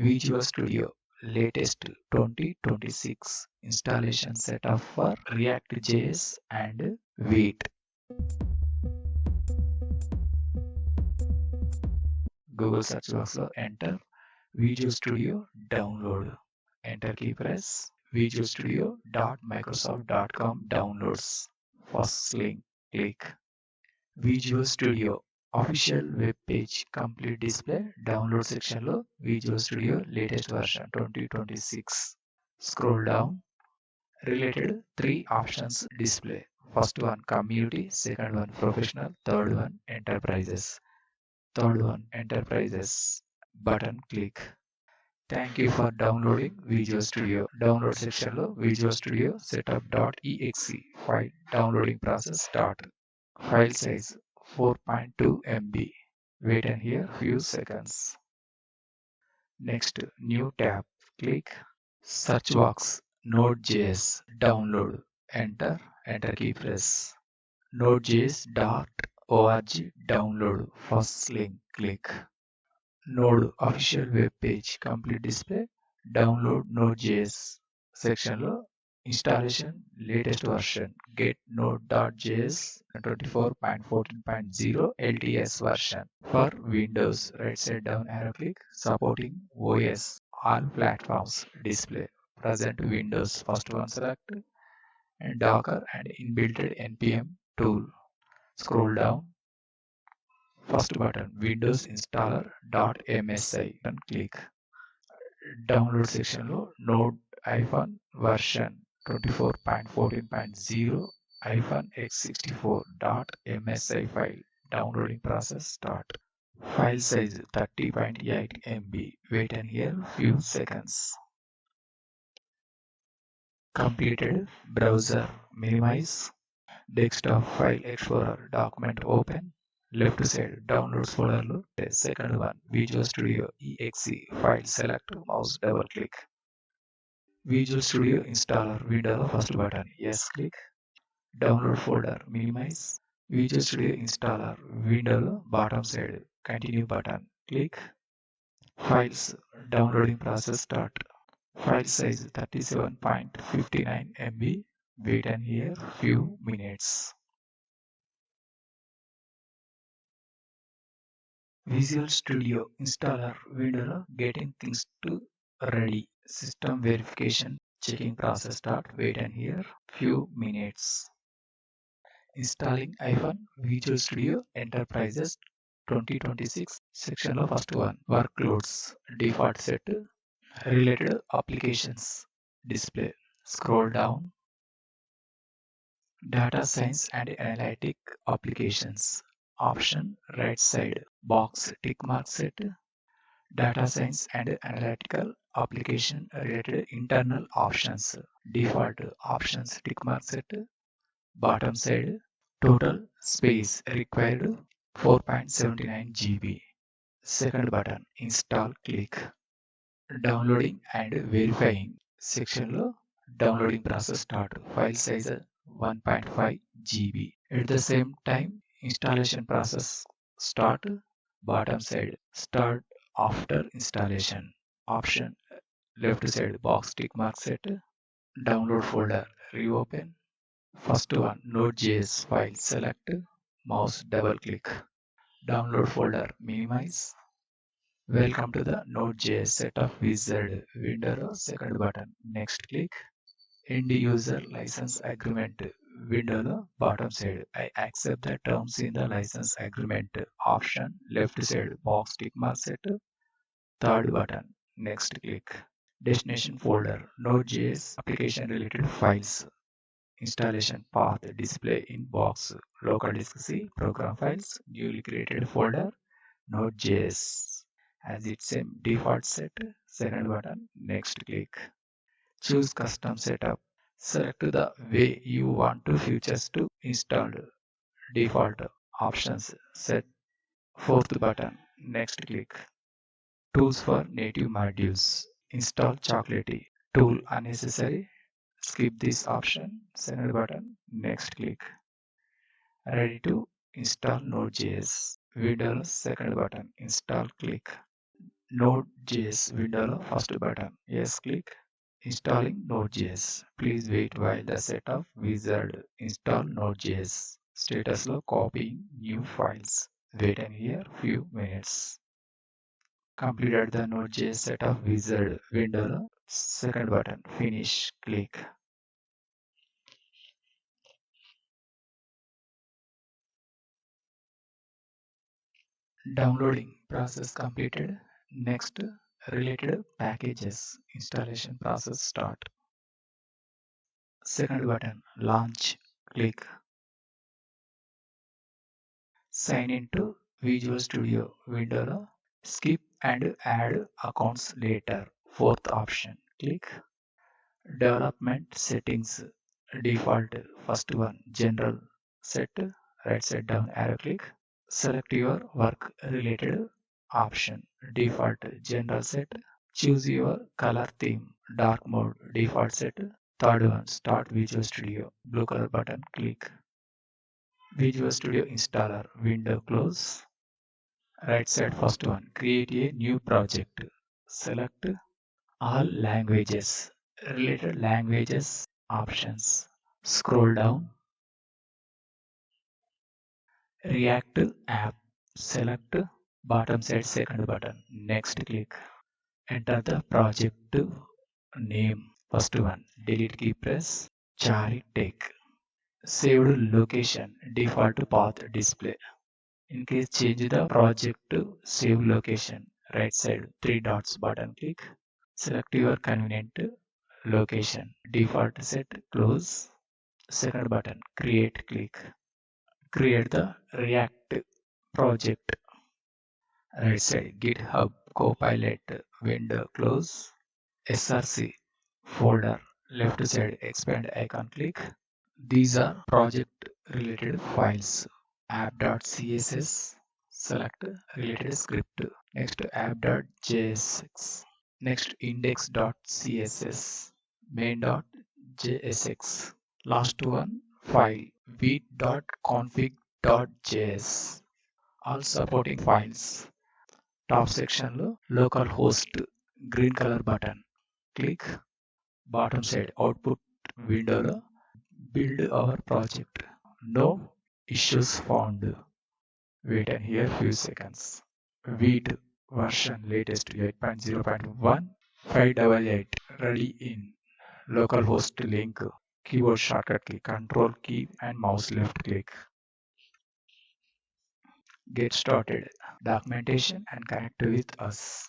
Visual Studio latest 2026 installation setup for React.js and Vite. Google search box lo enter Visual Studio download. Enter key press visualstudio.microsoft.com downloads. First link click. Visual Studio official web page complete display download section lo Visual Studio latest version 2026. Scroll down. Related three options display. First one community, second one professional, third one enterprises. Third one enterprises button click. Thank you for downloading Visual Studio. Download section lo Visual Studio setup.exe file downloading process start. File size 4.2 MB. Wait and here few seconds. Next new tab click. Search box Node.js download. Enter key press. Node.js.org download. First link click. Node official web page complete display. Download Node.js section lo installation latest version get node.js 24.14.0 LTS version for Windows. Right side down arrow click. Supporting OS all platforms display. Present Windows first one select and Docker and inbuilt npm tool. Scroll down. First button Windows installer.msi and click. Download section lo node version 24.14.0 x64.msi file downloading process start. File size 30.8 MB. Wait and here few seconds. Completed. Browser minimize. Desktop file explorer document open. Left side downloads folder lo second one Visual Studio exe file select mouse double click. Visual Studio installer window lo first button yes click. Download folder minimize. Visual Studio installer window lo bottom side continue button click. Files downloading process start. File size 37.59 MB. Wait and here few minutes. Visual Studio installer window getting things to ready. System verification checking process start. Wait and here few minutes. Installing Visual Studio Enterprises 2026 section of first one workloads default set related applications display. Scroll down. Data science and analytic applications option right side box tick mark set. Data science and analytical application related internal options default options tick mark set. Bottom side total space required 4.79 GB. Second button install click. Downloading and verifying section lo downloading process start. File size 1.5 GB. At the same time installation process start. Bottom side start after installation option left side box tick mark set. Download folder reopen. First one Node.js file select mouse double click. Download folder minimize. Welcome to the Node.js setup wizard window. Second button next click. End user license agreement window bottom side. I accept the terms in the license agreement option left side box tick mark set. Third button next click. Destination folder Node.js application related files. Installation path display in box. Local disk C program files newly created folder Node.js as its same default set. Second button next click. Choose custom setup. Select the way you want to features to installed. Default options set. Fourth button next click. Tools for native modules. Install Chocolatey. Tool unnecessary. Skip this option. Second button next click. Ready to install Node.js. Windows second button install click. Node.js window first button. Yes, click. Installing Node.js. Please wait while the setup wizard install Node.js. Status low copying new files. Wait and here few minutes. Completed the Node.js setup wizard window. Second button. Finish. Click. Downloading process completed. Next, related packages installation process start. Second button, launch. Click. Sign into Visual Studio window. Skip and add accounts later. Fourth option. Click. Development settings. Default. First one, general set. Right side down arrow click. Select your work related option. Default general set. Choose your color theme. Dark mode default set. Third one, start Visual Studio. Blue color button, click. Visual Studio installer window close. Right side first one, create a new project. Select all languages. Related languages options. Scroll down. React app. Select bottom side second button. Next click. Enter the project name. First one, delete key press. Chari take. Saved location, default path display. In case change the project to save location, right side three dots button click. Select your convenient location. Default set close. Second button create click. Create the React project. Right side GitHub Copilot window close. SRC folder left side expand icon click. These are project related files. App.css, select related script. Next app.jsx. Next index.css, main.jsx. Last one file v.config.js. All supporting files. Top section lo localhost green color button. Click bottom side output window lo build our project. No issues found. Wait and here few seconds. Wheat version latest 8.0.1 588 ready in localhost link. Keyboard shortcut key control key and mouse left click. Get started. Documentation and connect with us.